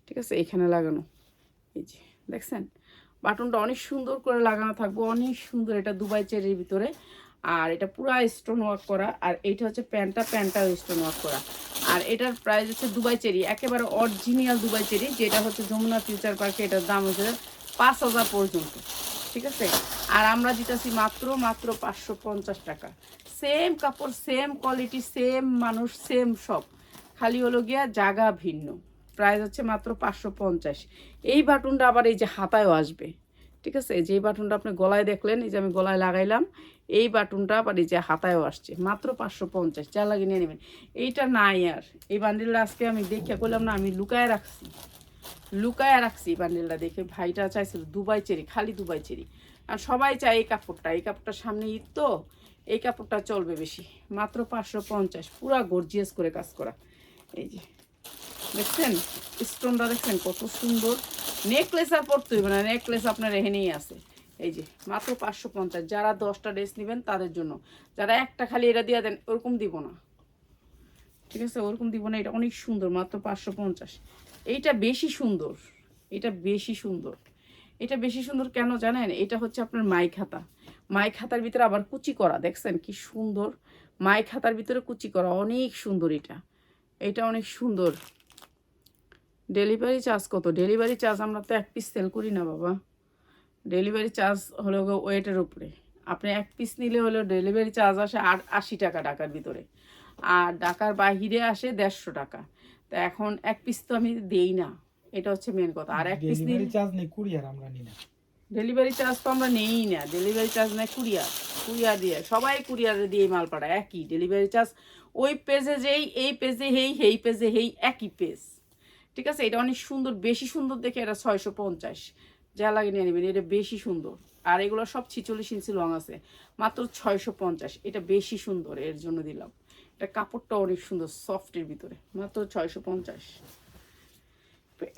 ঠিক আছে, এইখানে লাগানো, এই যে দেখছেন বাটনটা অনেক সুন্দর করে লাগানো থাকবো, অনেক সুন্দর। এটা দুবাই চেরির ভিতরে, আর এটা পুরো স্টোন ওয়ার্ক করা। আর এইটা হচ্ছে প্যান্টটাও স্টোন ওয়ার্ক করা। আর এটার প্রাইস হচ্ছে দুবাই চেরি, একেবারে অরিজিনাল দুবাই চেরি, যেটা হচ্ছে যমুনা ফিউচার পার্কে। এটার দাম হচ্ছে 5000 পর্যন্ত। ঠিক আছে, আর আমরা দিতেছি মাত্র 550 টাকা। সেম কাপড়, সেম কোয়ালিটি, সেম মানুষ, সেম সব, খালি হলো গিয়া জায়গা ভিন্ন। প্রাইস হচ্ছে মাত্র 550। এই বাটনটা আবার এই যে হাতায়ও আসবে। ঠিক আছে, যে বাটনটা আপনি গলায় দেখলেন, এই যে আমি গলায় লাগাইলাম, এই বাটনটা আবার এই যে হাতায়ও আসছে, মাত্র 550। যা লাগে নিয়ে নেবেন। এইটা নাই আর, এই বান্ডিলটা আজকে আমি দেখিয়া করলাম না, আমি লুকায় রাখছি, লুকায় রাখছি বান্ডেলটা দেখে, ভাইটা চাইছিল দুবাই চেরি, খালি দুবাই চেরি। আর সবাই চায় এই কাপড়টা সামনে ঈদ তো, এই কাপড়টা চলবে বেশি। মাত্র 550, পুরা গর্জিয়াস করে কাজ করা। এই যে দেখছেন স্টোনটা, দেখছেন কত সুন্দর। নেকলেস আর পরতেই না, নেকলেস আপনার এখানেই আছে। এই যে মাত্র 550। যারা 10টা ড্রেস নেবেন তাদের জন্য, যারা একটা খালি এটা দিয়ে দেন ওরকম দিব না, ঠিক আছে, ওরকম দিব না। এটা অনেক সুন্দর, মাত্র 550। এইটা বেশি সুন্দর, এটা বেশি সুন্দর। এটা বেশি সুন্দর কেন জানেন? এটা হচ্ছে আপনার মাই খাতা, মাই খাতার ভিতরে আবার কুচি করা, দেখছেন কি সুন্দর। মাই খাতার ভিতরে কুচি করা, অনেক সুন্দর। এটা এটা অনেক সুন্দর। ডেলিভারি চার্জ কত? ডেলিভারি চার্জ আমরা তো এক পিস সেল করি না বাবা, ডেলিভারি চার্জ হলো ওয়েটের উপরে। আপনি এক পিস নিলে হলো ডেলিভারি চার্জ আসে 80 টাকা ঢাকার ভিতরে, আর ঢাকার বাহিরে আসে 150 টাকা। তো এখন এক পিস তো আমি দেই না, এটা হচ্ছে মেন কথা। আর এক পিস ডেলিভারি চার্জ নেই, কুরিয়ার আমরা নিই না। ডেলিভারি চার্জ তো আমরা নেই না, ডেলিভারি চার্জ নেই কুরিয়ার, কুরিয়ার দিয়ে সবাই কুরিয়ারে দিয়ে মাল পাঠায় একই ডেলিভারি চার্জ। ওই পেজে যেই, এই পেজে এই পেজে একই পেজ, ঠিক আছে। এটা অনেক সুন্দর, বেশি সুন্দর দেখে এটা 650, যা লাগে নিয়ে নেবেন, এটা বেশি সুন্দর। আর এগুলো সব 46 ইঞ্চি লং আছে, মাত্র 650। এটা বেশি সুন্দর, এর জন্য দিলাম। এটা কাপড়টা অনেক সুন্দর, সফটের ভিতরে, মাত্র 650।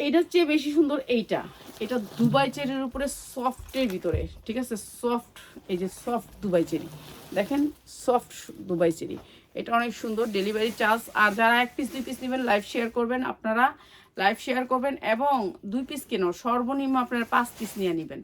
এইটার চেয়ে বেশি সুন্দর এইটা, এটা দুবাই চেরির উপরে সফটের ভিতরে, ঠিক আছে, সফট। এই যে সফট দুবাই চেরি, দেখেন সফট দুবাই চেরি, এটা অনেক সুন্দর। ডেলিভারি চার্জ, আর যারা এক পিস 2 পিস নেবেন লাইভ শেয়ার করবেন, আপনারা লাইভ শেয়ার করবেন, এবং 2 পিস কেন সর্বনিম্ন আপনারা 5 পিস নিয়ে নেবেন।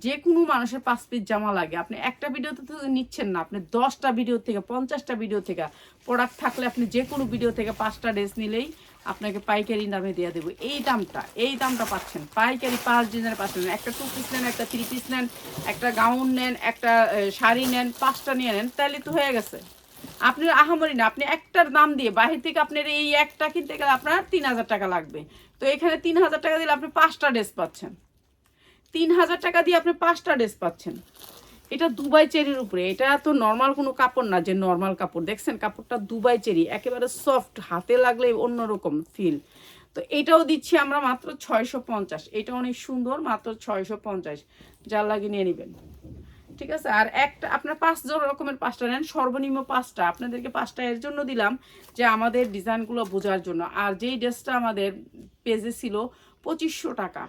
যে কোনো মানুষের 5 পিস জামা লাগে, আপনি একটা ভিডিওতে তো নিচ্ছেন না, আপনি 10টা ভিডিও থেকে 50টা ভিডিও থেকে প্রোডাক্ট থাকলে আপনি যে কোনো ভিডিও থেকে 5টা ড্রেস নিলেই আপনাকে পাইকারি দামে দিয়ে দেবো। এই দামটা পাচ্ছেন পাইকারি 5 দিনের পাচ্ছেন। একটা 2 পিস নেন, একটা 3 পিস নেন, একটা গাউন নেন, একটা শাড়ি নেন, 5টা নিয়ে নেন, তাহলে তো হয়ে গেছে। আপনি আহামরি না, আপনি একটার দাম দিয়ে বাহির থেকে আপনার এই একটা কিনতে গেলে আপনার 3000 টাকা লাগবে। তো এখানে 3000 টাকা দিলে আপনি 5টা ড্রেস পাচ্ছেন, 3000 টাকা দিয়ে আপনি 5টা ড্রেস পাচ্ছেন। এটা দুবাই চেরির উপরে, এটা তো নর্মাল কোনো কাপড় না যে নর্মাল কাপড়, দেখছেন কাপড়টা দুবাই চেরি, একেবারে সফট, হাতে লাগলে অন্যরকম ফিল। তো এটাও দিচ্ছি আমরা মাত্র 650। এটা অনেক সুন্দর, মাত্র 650, যার লাগে নিয়ে নেবেন, ঠিক আছে। আর একটা আপনার 5 রকমের 5টা নেন, সর্বনিম্ন 5টা। আপনাদেরকে 5টা এর জন্য দিলাম যে আমাদের ডিজাইনগুলো বোঝার জন্য। আর যেই ড্রেসটা আমাদের পেজে ছিল 2500 টাকা,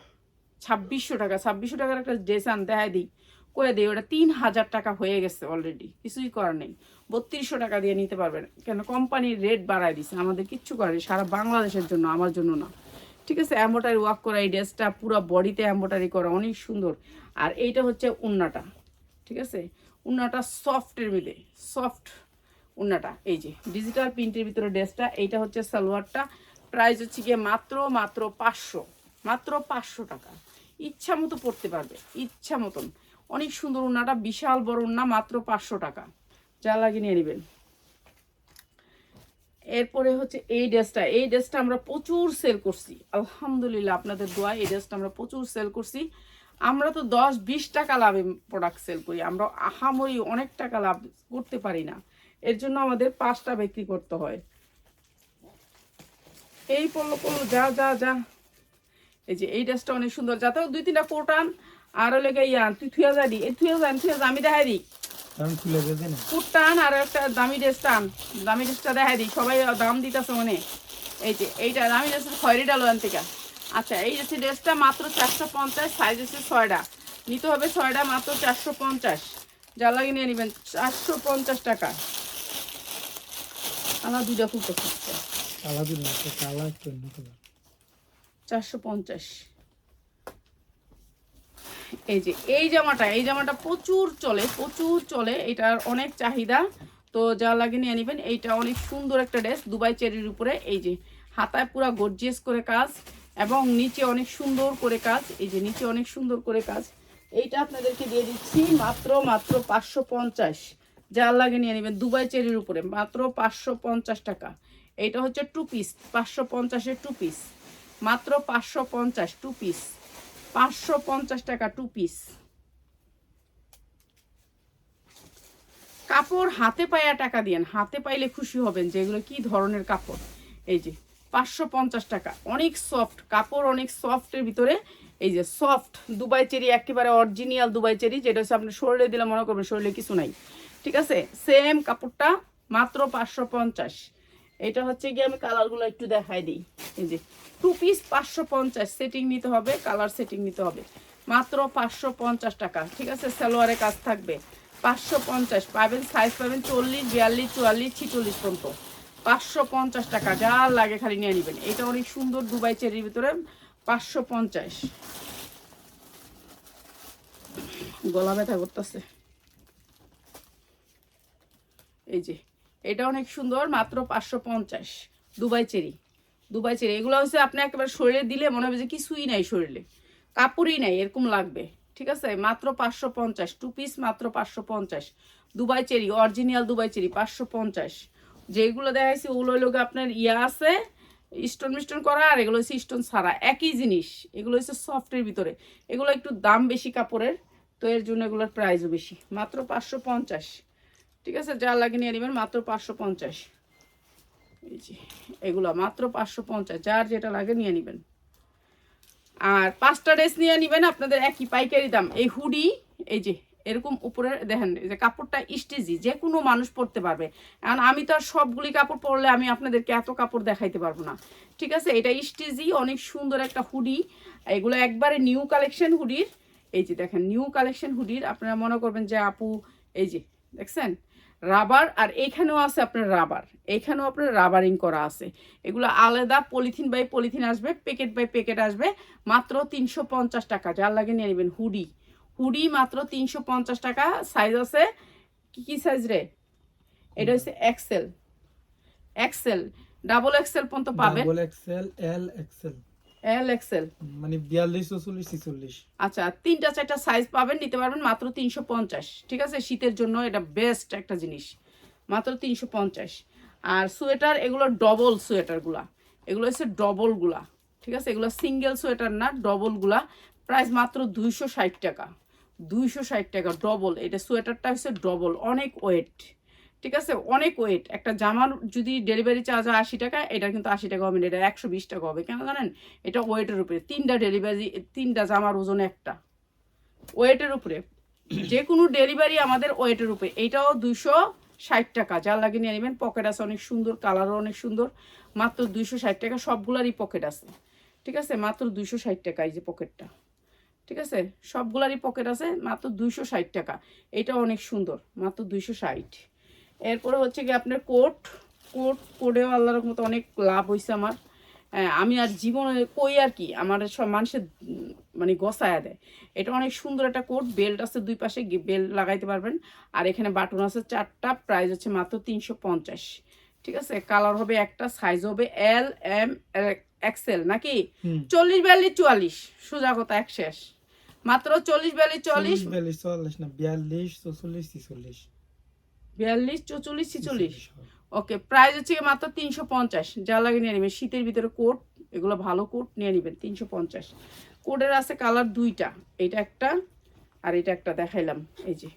2600 টাকা, 2600 টাকার একটা ড্রেস দেখাই দিই, করে দিই, ওটা 3000 টাকা হয়ে গেছে অলরেডি, কিছুই করার নেই। 3200 টাকা দিয়ে নিতে পারবেন, কেন কোম্পানির রেট বাড়ায় দিছে, আমাদের কিচ্ছু করার নেই, সারা বাংলাদেশের জন্য, আমার জন্য না, ঠিক আছে। এম্ব্রয়ডারি ওয়ার্ক করা এই ড্রেসটা, পুরো বডিতে এম্ব্রয়ডারি করা, অনেক সুন্দর। আর এইটা হচ্ছে উন্নাটা, ঠিক আছে, উন্নাটা সফটের মিলে, সফট উন্নাটা। এই যে ডিজিটাল প্রিন্টের ভিতরে ড্রেসটা, এইটা হচ্ছে সালোয়ারটা। প্রাইস হচ্ছে গিয়ে মাত্র 500, মাত্র 500 টাকা। ইচ্ছা মতো পড়তে পারবে, ইচ্ছা মতন। অনেক সুন্দর উন্নাটা, বিশাল বড় উন্না, মাত্র 500 টাকা, যা লাগে নিয়ে নেবেন। এরপরে হচ্ছে এই ড্রেসটা আমরা প্রচুর সেল করছি, আলহামদুলিল্লাহ আপনাদের দোয়া। এই ড্রেসটা আমরা প্রচুর সেল করছি। আমরা তো 10-20 টাকা লাভে প্রোডাক্ট সেল করি, আমরা আহামরি অনেক টাকা লাভ করতে পারি না, এর জন্য আমাদের 5টা বিক্রি করতে হয়। এই পড়লো যা যা যা। এই যে এই ড্রেসটা অনেক সুন্দর, যাতে 2-3টা কোটান আর লেগে ইয়ান, তুই থুয়া যাবি, এই থুয়া আমি দেখাই দিই, কুটান আর একটা দামি ড্রেসটা আন, দামি ড্রেসটা দেখাই দিই, সবাই দাম দিতেছে মনে। এই যে এইটা দামি ড্রেসের খয়রিটা লোয়ান থেকে। আচ্ছা, এই হচ্ছে ড্রেসটা মাত্র 450, সাইজ হচ্ছে 6টা, নিতে হবে 6টা, মাত্র 450, যা লাগে নিয়ে নেবেন, 450 টাকা। আমার 2টা ফুটো খুঁজছে, 450। এই যে এই জামাটা প্রচুর চলে, এটার অনেক চাহিদা, তো যা লাগে নিয়ে নেবেন। এইটা অনেক সুন্দর একটা ড্রেস, দুবাই চেরির উপরে। এই যে হাতায় পুরা গর্জিয়াস করে কাজ, এবং নিচে অনেক সুন্দর করে কাজ, এই যে নিচে অনেক সুন্দর করে কাজ। এইটা আপনাদেরকে দিয়ে দিচ্ছি মাত্র 550, যা লাগে নিয়ে নেবেন, দুবাই চেরির উপরে, মাত্র 550 টাকা। এইটা হচ্ছে 2 পিস, 550-এর 2 পিস, মাত্র 550, 2 পিস, 550 টাকা 2 পিস। কাপড় হাতে পায়া টাকা দিয়েন, হাতে পাইলে খুশি হবেন যে এগুলো কি ধরনের কাপড়। এই যে 550 টাকা। অনেক সফট কাপড়, অনেক সফটের ভিতরে এই যে সফট দুবাই চেরি, একেবারে অরিজিনাল দুবাই চেরি, যেটা হচ্ছে আপনি শরীরে দিলে মনে করবেন শরীরে কিছু নাই। ঠিক আছে, সেম কাপড়টা মাত্র 550। এটা হচ্ছে গিয়ে আমি কালারগুলো একটু দেখাই দিই। এই যে 2 পিস 550, সেটিং নিতে হবে, কালার সেটিং নিতে হবে, মাত্র 550 টাকা। ঠিক আছে, সালোয়ারে কাজ থাকবে 550 পাবেন, সাইজ পাবেন 40, 42, 44, 46 পর্যন্ত। 550 টাকা, যা লাগে খালি নিয়ে নেবেন। এটা অনেক সুন্দর দুবাই চেরির ভিতরে 550। গলা ব্যথা করতেছে। এই যে এটা অনেক সুন্দর, মাত্র 550 দুবাই চেরি। দুবাই চেরি এগুলো হচ্ছে আপনি একেবারে শরীরে দিলে মনে হবে যে কিছুই নাই, শরীরে কাপড়ই নাই এরকম লাগবে। ঠিক আছে, মাত্র 550, 2 পিস মাত্র 550। Dubai cherry, original Dubai cherry 550। যেগুলো দেখাইছি ওগুলো হলো আপনার ইয়া আছে স্টোন মিস্টোন করা, আর এগুলো হচ্ছে স্টোন ছাড়া, একই জিনিস। এগুলো হচ্ছে সফটের ভিতরে, এগুলো একটু দাম বেশি কাপড়ের, তো এর জন্য এগুলোর প্রাইসও বেশি। মাত্র 550। ঠিক আছে, যা লাগে নিয়ে নেবেন, মাত্র 550। এই যে এগুলো মাত্র 550, যার যেটা লাগে নিয়ে নেবেন। আর 5টা ড্রেস নিয়ে নেবেন আপনাদের একই পাইকারি দাম। এই হুডি এই যে এরকম উপরে দেখেন, যে কাপড়টা স্টিজি, যে কোনো মানুষ পরতে পারবে। কারণ আমি তো আর সবগুলি কাপড় পরলে আমি আপনাদেরকে এত কাপড় দেখাইতে পারবো না। ঠিক আছে, এটা স্টিজি, অনেক সুন্দর একটা হুডি। এগুলো একবারে নিউ কালেকশন হুডির। এই যে দেখেন নিউ কালেকশন হুডির, আপনারা মনে করবেন যে আপু এই যে দেখছেন রাবার, আর এইখানেও আছে আপনার রাবার, এইখানেও আপনার রাবারিং করা আছে। এগুলো আলাদা পলিথিন বাই পলিথিন আসবে, প্যাকেট বাই প্যাকেট আসবে, মাত্র 350 টাকা। যার লাগে নিয়ে নেবেন। হুডি, হুডি মাত্র 350 টাকা। সাইজ আছে কি কি সাইজ রে? এটা হচ্ছে এক্সেল, এক্সেল, ডাবল এক্সেল পর্যন্ত পাবেন। Double XL, L XL, L XL, মানে 42, 44, 46। আচ্ছা 3টা 4টা সাইজ পাবেন, নিতে পারবেন মাত্র 350। ঠিক আছে, শীতের জন্য এটা বেস্ট একটা জিনিস, মাত্র 350। আর সোয়েটার, এগুলো ডবল সোয়েটারগুলা, এগুলো হচ্ছে ডবলগুলা। ঠিক আছে, এগুলো সিঙ্গেল সোয়েটার না, ডবলগুলা। প্রাইস মাত্র 260 টাকা, 260 টাকা ডবল। এটা সোয়েটারটা হচ্ছে ডবল, অনেক ওয়েট। ঠিক আছে, অনেক ওয়েট। একটা জামার যদি ডেলিভারি চার্জ হয় 80 টাকা, এটা কিন্তু 80 টাকা হবে না, এটা 120 টাকা হবে। কেন জানেন? এটা ওয়েটের উপরে, 3টা ডেলিভারি, 3টা জামার ওজন একটা, ওয়েটের উপরে। যে কোনো ডেলিভারি আমাদের ওয়েটের উপরে। এইটাও 260 টাকা, যার লাগে নিয়ে নেবেন। পকেট আছে অনেক সুন্দর, কালারও অনেক সুন্দর, মাত্র 260 টাকা। সবগুলারই পকেট আছে। ঠিক আছে, মাত্র 260 টাকা। এই যে পকেটটা, ঠিক আছে, সবগুলারই পকেট আছে, মাত্র 260 টাকা। এটা অনেক সুন্দর, মাত্র 260। এরপরে হচ্ছে কি আপনার কোট, কোটেও আল্লাহর রহমতে অনেক লাভ হয়েছে আমার। আমি আর জীবনে কই আর কি, আমার সব মানুষের মানে গসায়া দেয়। এটা অনেক সুন্দর একটা কোট, বেল্ট আছে 2 পাশে, বেল্ট লাগাইতে পারবেন। আর এখানে বাটন আছে 4টা, প্রাইস হচ্ছে মাত্র 350। ঠিক আছে, কালার হবে একটা, সাইজ হবে এল, এম, এক্সেল নাকি 40, 42, 44, সোজা কথা এক শেষ। মাত্র 40, 42, 44, 44 না, 42, 44, 46। 42, 44, 46। ওকে, প্রাইস হচ্ছে মাত্র 350। যা লাগে নিয়ে নেবেন। শীতের ভিতরে কোট, এগুলো ভালো কোট, নিয়ে নেবেন 350। কোটের আছে কালার 2টা, এইটা একটা আর এটা একটা দেখাইলাম। এই যে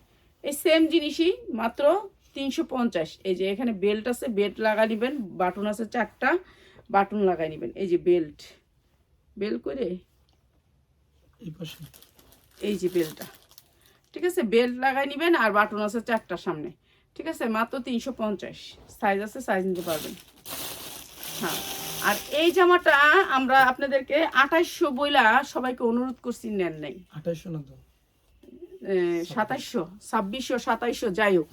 এই সেম জিনিসই, মাত্র 350। এই যে এখানে বেল্ট আছে, বেল্ট লাগাই নেবেন। বাটন আছে 4টা, বাটন লাগাই নেবেন। এই যে বেল্ট, বেল্ট করে এই পাশে, এই যে বেল্টটা। ঠিক আছে, বেল্ট লাগাই নেবেন, আর বাটন আছে 4টা সামনে। ঠিক আছে, মাত্র 350। সাইজ আছে, সাইজ নিতে পারবেন। হ্যাঁ, আর এই জামাটা আমরা আপনাদেরকে 2800 বইলা সবাইকে অনুরোধ করছি, নেন নাই। 2800 না তো, 2700, 2600, 2700, যাই হোক।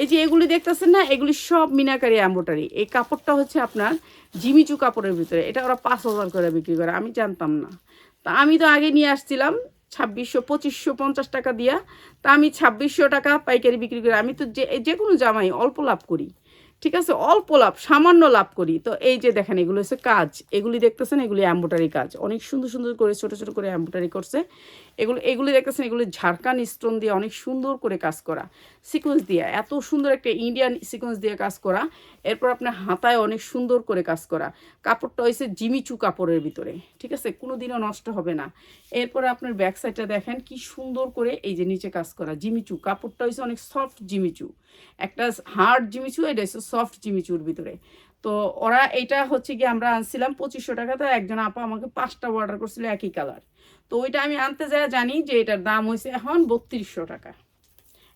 এই যে এগুলি দেখতেছেন না, এগুলি সব মিনাকারি এমব্রয়ডারি। এই কাপড়টা হচ্ছে আপনার জিমিচু কাপড়ের ভিতরে। এটা ওরা 5000 করে বিক্রি করে, আমি জানতাম না। তা আমি তো আগে নিয়ে আসছিলাম 2600, 2550 টাকা দিয়া। তা আমি 2600 টাকা পাইকারি বিক্রি করি। আমি তো যে কোনো জামাই অল্প লাভ করি। ঠিক আছে, অল্প লাভ, সামান্য লাভ করি। তো এই যে দেখেন, এগুলো হচ্ছে কাজ, এগুলি দেখতেছেন, এগুলি এমব্রয়ডারি কাজ, অনেক সুন্দর সুন্দর করে ছোট ছোট করে এমব্রয়ডারি করছে। এগুলি দেখতেছেন, এগুলি ঝাড়খান স্টোন দিয়ে অনেক সুন্দর করে কাজ করা, সিকোয়েন্স দিয়ে, এত সুন্দর একটা ইন্ডিয়ান সিকোয়েন্স দিয়ে কাজ করা। এরপর আপনার হাতায় অনেক সুন্দর করে কাজ করা। কাপড়টা হয়েছে জিমিচু কাপড়ের ভিতরে। ঠিক আছে, কোনো দিনও নষ্ট হবে না। এরপরে আপনার ব্যাক সাইডটা দেখেন কি সুন্দর করে, এই যে নিচে কাজ করা জিমিচু। কাপড়টা হয়েছে অনেক সফট জিমিচু, একটা হার্ড জিমিচু, এটা হচ্ছে সফট জিমিচুর ভিতরে। তো ওরা এটা হচ্ছে কি আমরা আনছিলাম 2500 টাকা, তো একজন আপা আমাকে 5টা অর্ডার করছিল একই কালার। তো ওইটা আমি আনতে যাই জানি যে এটার দাম হয়েছে এখন 3200 টাকা।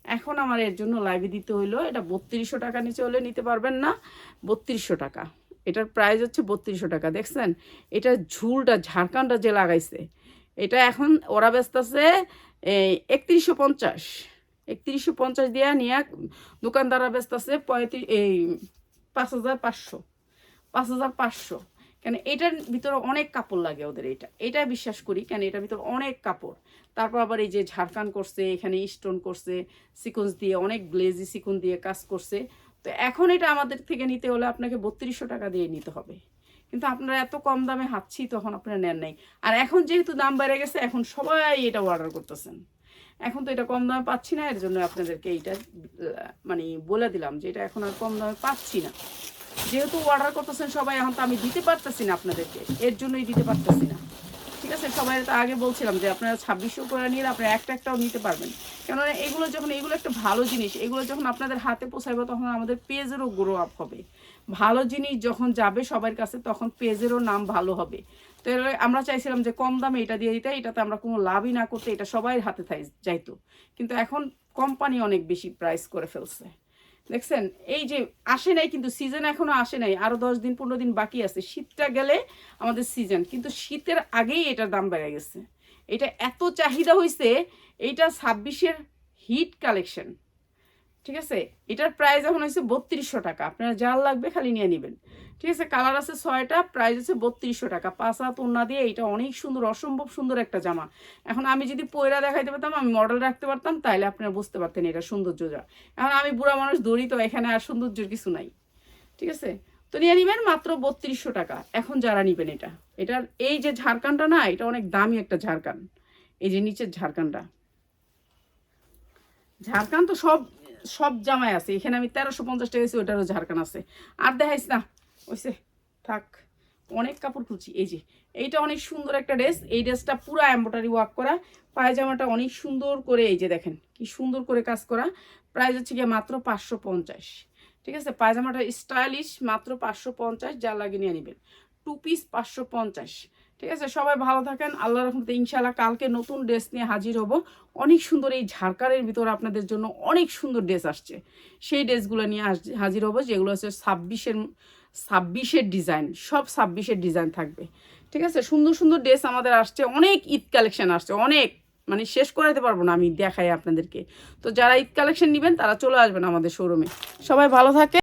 এখন আমার এর জন্য লাইভে দিতে হইলো, এটা 3200 টাকা নিচে হলে নিতে পারবেন না, 3200 টাকা। এটার প্রাইস হচ্ছে 3200 টাকা। দেখছেন এটার ঝুলটা ঝাড়খানটা যে লাগাইছে, এটা এখন ওরা ব্যস্ত আছে 3150, 3150 দিয়া নিয়ে দোকানদাররা ব্যস্ত আছে 5500, 5500। কেন এটার ভিতরে অনেক কাপড় লাগে ওদের, এটা বিশ্বাস করি, কেন এটার ভিতরে অনেক কাপড়। তারপর আবার এই যে ঝাড়খান করছে, এখানে স্টোন করছে সিকোয়েন্স দিয়ে, অনেক গ্লেজি সিকোয়েন্স দিয়ে কাজ করছে। তো এখন এটা আমাদের থেকে নিতে হলে আপনাকে 3200 টাকা দিয়ে নিতে হবে, কিন্তু আপনারা এত কম দামে হাঁটছি তখন আপনারা নেন নাই। আর এখন যেহেতু দাম বেড়ে গেছে, এখন সবাই এটা অর্ডার করতেছেন, এখন তো এটা কম দামে পাচ্ছি না, এর জন্য আপনাদেরকে এইটা মানে বলে দিলাম যে এটা এখন আর কম দামে পাচ্ছি না। যেহেতু অর্ডার করতেছেন সবাই, এখন তো আমি দিতে পারতেছি না আপনাদেরকে, এর জন্যই দিতে পারতেছি না। ঠিক আছে, সবাই তো আগে বলছিলাম যে আপনারা 2600 করে নিলে আপনারা একটাও নিতে পারবেন। কেননা এগুলো যখন, এগুলো একটা ভালো জিনিস, এগুলো যখন আপনাদের হাতে পৌঁছাবে তখন আমাদের পেজেরও গ্রো আপ হবে। ভালো জিনিস যখন যাবে সবার কাছে তখন পেজেরও নাম ভালো হবে। তো আমরা চাইছিলাম যে কম দামে এটা দিয়ে দিতে, এটাতে আমরা কোনো লাভই না করতে, এটা সবাই হাতে যাইতো। কিন্তু এখন কোম্পানি অনেক বেশি প্রাইস করে ফেলছে। দেখছেন এই যে আসে নাই, কিন্তু সিজন এখনো আসে নাই, আরো 10 দিন 15 দিন বাকি আছে, শীতটা গেলে আমাদের সিজন, কিন্তু শীতের আগেই এটার দাম বেড়ে গেছে। এটা এত চাহিদা হয়েছে, এইটা 26-এর হিট কালেকশন। ঠিক আছে, এটার প্রাইস এখন হয়েছে 3200 টাকা। আপনারা যার লাগবে খালি নিয়ে নেবেন। ঠিক আছে, কালার আছে 6টা, প্রাইস হচ্ছে 3200 টাকা। 5 হাত ওড়না দিয়ে এটা অনেক সুন্দর, অসম্ভব সুন্দর একটা জামা। এখন আমি যদি পয়রা দেখাইতে পারতাম, আমি মডেল রাখতে পারতাম, তাইলে আপনারা বুঝতে পারতেন এটা সৌন্দর্যটা। এখন আমি বুড়া মানুষ দৌড়ি, তো এখানে আর সৌন্দর্যের কিছু নাই। ঠিক আছে, তো নিয়ে নেবেন মাত্র 3200 টাকা। এখন যারা নেবেন এটার এই যে ঝাড়খানটা না, এটা অনেক দামি একটা ঝাড়খান। এই যে নিচের ঝাড়খানটা, ঝাড়খান তো সব সব জামাই আছে, এখানে আমি 1350 টাকা দিয়েছি, ওটারও ঝাড়খান আছে। আর দেখাইস না, ওইসে থাক, অনেক কাপড় খুলছি। এই যে এইটা অনেক সুন্দর একটা ড্রেস, এই ড্রেসটা পুরো এমব্রয়ডারি ওয়ার্ক করা, পায়জামাটা অনেক সুন্দর করে, এই যে দেখেন কি সুন্দর করে কাজ করা। প্রাইস হচ্ছে গিয়ে মাত্র 550। ঠিক আছে, পায়জামাটা স্টাইলিশ, মাত্র 550, যা লাগে নিয়ে নেবেন। 2 পিস 550। ঠিক আছে, সবাই ভালো থাকেন, আল্লাহর রহমতে ইনশাআল্লাহ কালকে নতুন ড্রেস নিয়ে হাজির হব। অনেক সুন্দর এই ঝাড়খানের ভিতরে আপনাদের জন্য অনেক সুন্দর ড্রেস আসছে, সেই ড্রেসগুলো নিয়ে হাজির হব, যেগুলো হচ্ছে 26-এর ডিজাইন, সব 26-এর ডিজাইন থাকবে। ঠিক আছে, সুন্দর সুন্দর ড্রেস আমাদের আসছে, অনেক ঈদ কালেকশন আসছে, অনেক, মানে শেষ করাতে পারবো না আমি দেখাই আপনাদেরকে। তো যারা ঈদ কালেকশন নেবেন তারা চলে আসবেন আমাদের শোরুমে। সবাই ভালো থাকে।